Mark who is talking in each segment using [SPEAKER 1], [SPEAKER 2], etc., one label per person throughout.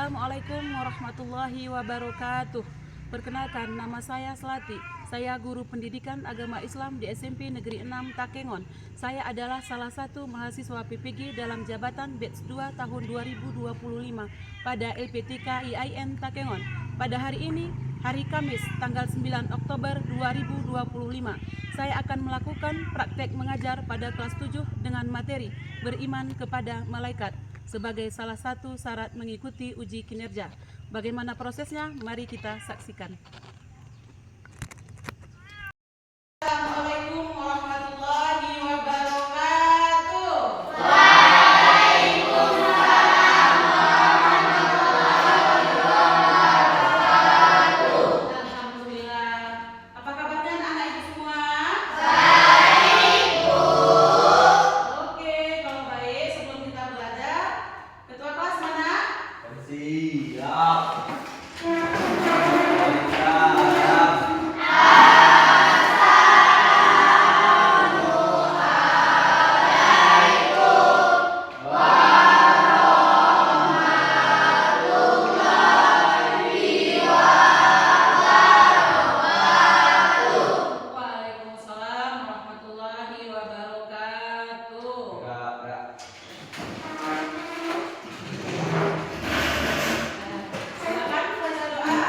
[SPEAKER 1] Assalamualaikum warahmatullahi wabarakatuh. Perkenalkan, nama saya Selati. Saya guru pendidikan agama Islam di SMP Negeri 6 Takengon. Saya adalah salah satu mahasiswa PPG dalam jabatan batch 2 tahun 2025 pada LPTK IAIN Takengon. Pada hari ini, hari Kamis, tanggal 9 Oktober 2025, saya akan melakukan praktek mengajar pada kelas 7 dengan materi beriman kepada malaikat sebagai salah satu syarat mengikuti uji kinerja. Bagaimana prosesnya? Mari kita saksikan. Assalamualaikum warahmatullahi wabarakatuh. Alhamdulillah. Apa kabarnya anak-anak ibu semua? Oke, kalau baik, sebelum kita belajar, ketua kelas mana?
[SPEAKER 2] Siap.
[SPEAKER 1] Waalaikumsalam warahmatullahi wabarakatuh. Silakan baca doa.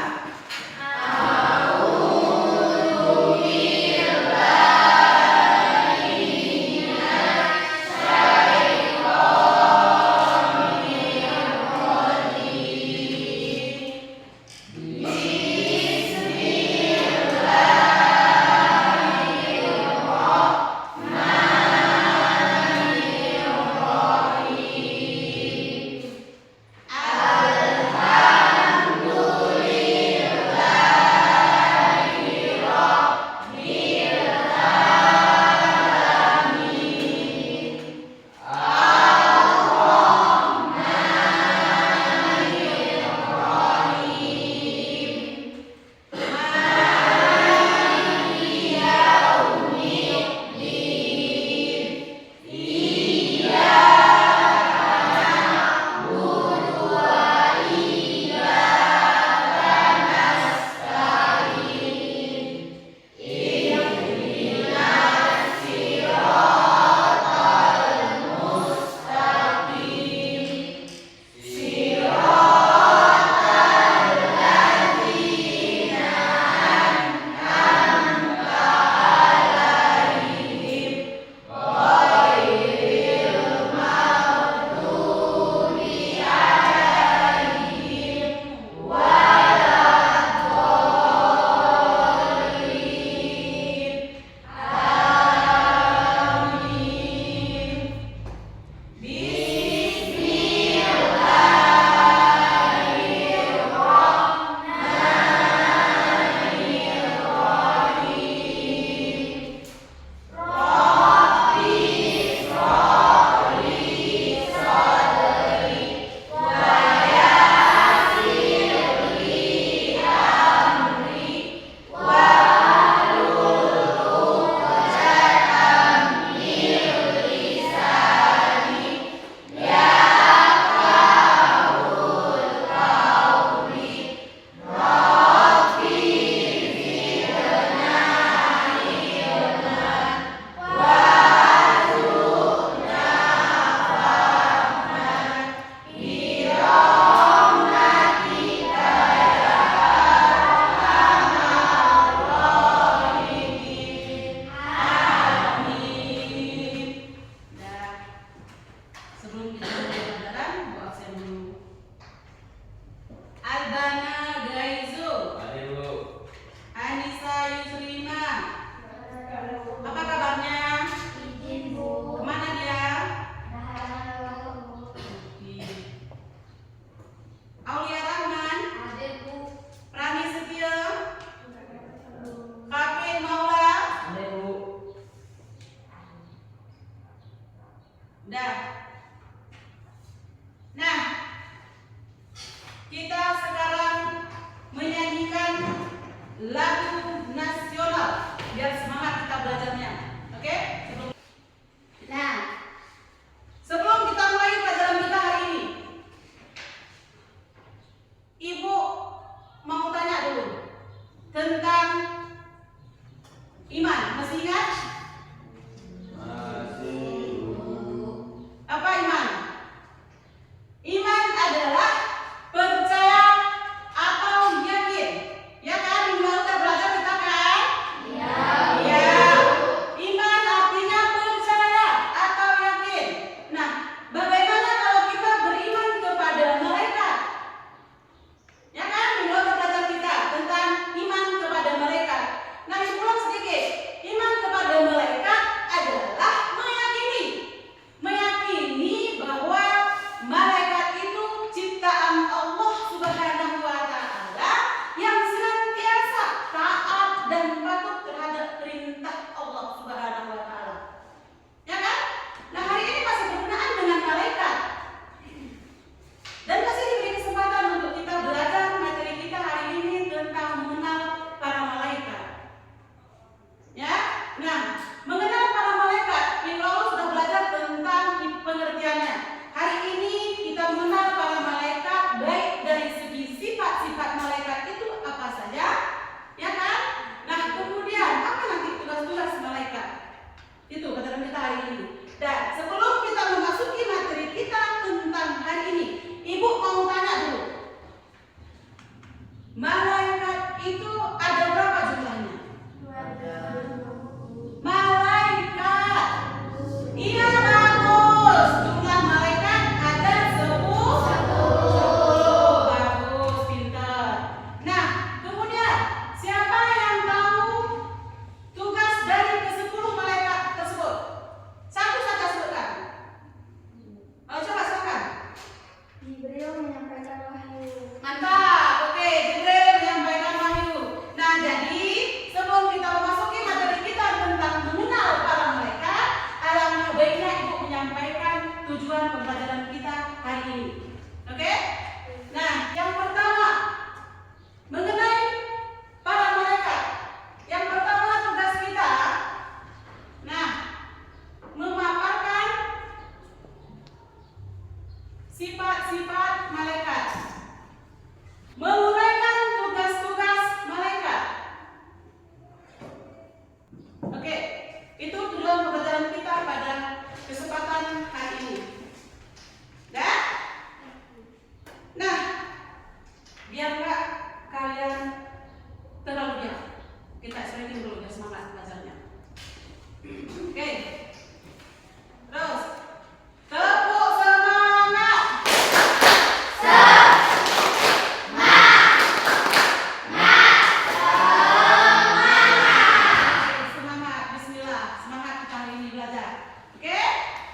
[SPEAKER 1] Sebelum kita mulai pelajaran, Bu absen dulu. Albana Gaizu, Anissa Yusrina. Apa kabarnya? Kemana dia? Aulia Rahman, Prani Setia, Kakek Maula. Dah. Nah, kita sekarang menyanyikan lagu nasional biar semangat kita belajarnya. Oke? Sebelum kita mulai pelajaran kita hari ini, tentang iman. Masih ingat? Apa iman? Iman adalah percaya atau yakin. Ya kan? Minggu lalu kita belajar kita kan? Ya. Iman artinya percaya atau yakin. Nah, bagaimana kalau kita beriman kepada malaikat? Ya kan? Minggu lalu kita belajar kita tentang iman kepada malaikat. Nah, ulang sedikit. Iman kepada malaikat adalah meyakini bahwa malaikat itu ciptaan Allah Subhanahu wa taala yang senantiasa taat dan patuh terhadap perintah Allah Subhanahu wa taala. Ya kan? Nah, hari ini masih berkenaan dengan malaikat. Dan masih diberi kesempatan untuk kita belajar materi kita hari ini tentang mengenal para malaikat. Ya? Nah, mengenal para malaikat, minggu lalu sudah belajar tentang pengertiannya. Hari ini kita mengenal para malaikat baik dari segi sifat-sifat malaikat itu apa saja, ya kan? Nah, kemudian apa nanti tugas-tugas malaikat? Itu pelajaran kita hari ini. Dan sebelum kita memasuki materi kita tentang hari ini, Ibu mau tanya dulu. Malaikat itu ada berapa jumlahnya? Malaikat. Iya, bagus. Jumlah malaikat ada 10. Bagus, pintar. Nah, kemudian siapa yang tahu tugas dari ke-10 malaikat tersebut? Satu saja sebutkan. Coba silakan.
[SPEAKER 3] Jibril menyampaikan wahyu.
[SPEAKER 1] Mantap. Oke, Jibril menyampaikan wahyu. Nah, jadi sebelum kita memasuki materi kita tentang mengenal para malaikat, alangkah baiknya Ibu menyampaikan tujuan pembelajaran kita hari ini. Oke? Nah, yang pertama mengenai para malaikat. Yang pertama tugas kita, nah, memaparkan sifat-sifat malaikat, menguraikan tugas-tugas malaikat. Oke, itu tujuan pembelajaran kita pada kesempatan hari ini. Dan, nah, biar nggak kalian terlalu diam, kita sering dulu biar semangat belajarnya. Oke, terus tepuk semangat. Semangat, bismillah. Semangat kita hari ini belajar. Oke?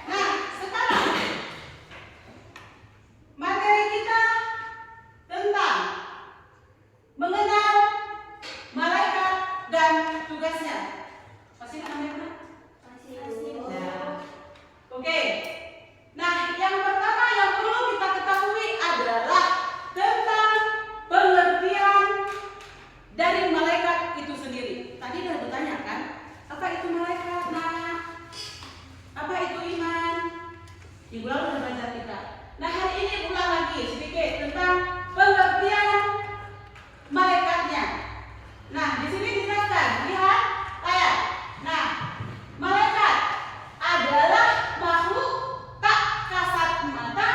[SPEAKER 1] Nah, sekarang materi kita tentang mengenal malaikat dan tugasnya. Masih ingat namanya? Nah, oke. Nah, yang pertama yang perlu kita ketahui adalah tentang pengertian dari malaikat itu sendiri. Tadi sudah bertanya kan, apa itu malaikat? Nah, apa itu iman? Minggu lalu sudah belajar kita. Nah, hari ini ulang lagi sedikit tentang pengertian malaikatnya. Nah, di sini dijelaskan, lihat ayat. Nah, malaikat adalah makhluk tak kasat mata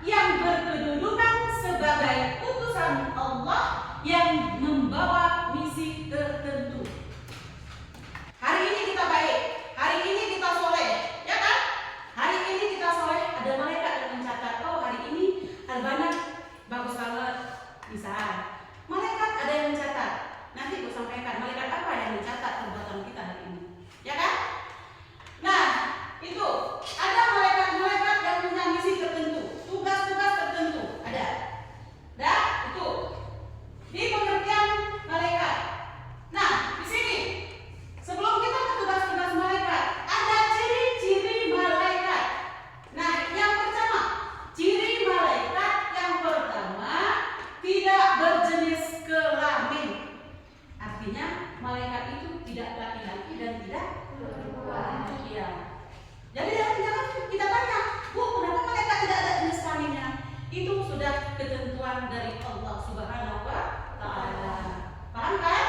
[SPEAKER 1] yang berkedudukan sebagai utusan Allah yang membawa misi tertentu. Hari ini kita baik, hari ini kita soleh, ya kan? Hari ini kita soleh, ada malaikat yang mencatat, oh hari ini Albana bagus banget, bisa. Malaikat ada yang mencatat. Nanti gue sampaikan malaikat apa yang mencatat perbuatan kita hari ini, ya kan? Nah, itu ada malaikat-malaikat yang punya misi tertentu, tugas-tugas tertentu, ada. Dan itu di pengertian malaikat. Nah, di sini sebelum kita ke tugas-tugas malaikat, ada ciri-ciri malaikat. Nah, yang pertama, ciri malaikat yang pertama tidak berjenis kelamin. Artinya malaikat itu tidak laki-laki dan tidak perempuan. Iya. Jadi jangan kita tanya, Bu, kenapa malaikat tidak ada jenis kelaminnya? Itu sudah ketentuan dari Allah Subhanahu wa taala. Paham kan?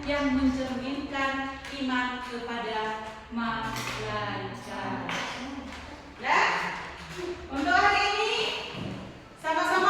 [SPEAKER 1] yang mencerminkan iman kepada malaikat. Ya, untuk hari ini sama-sama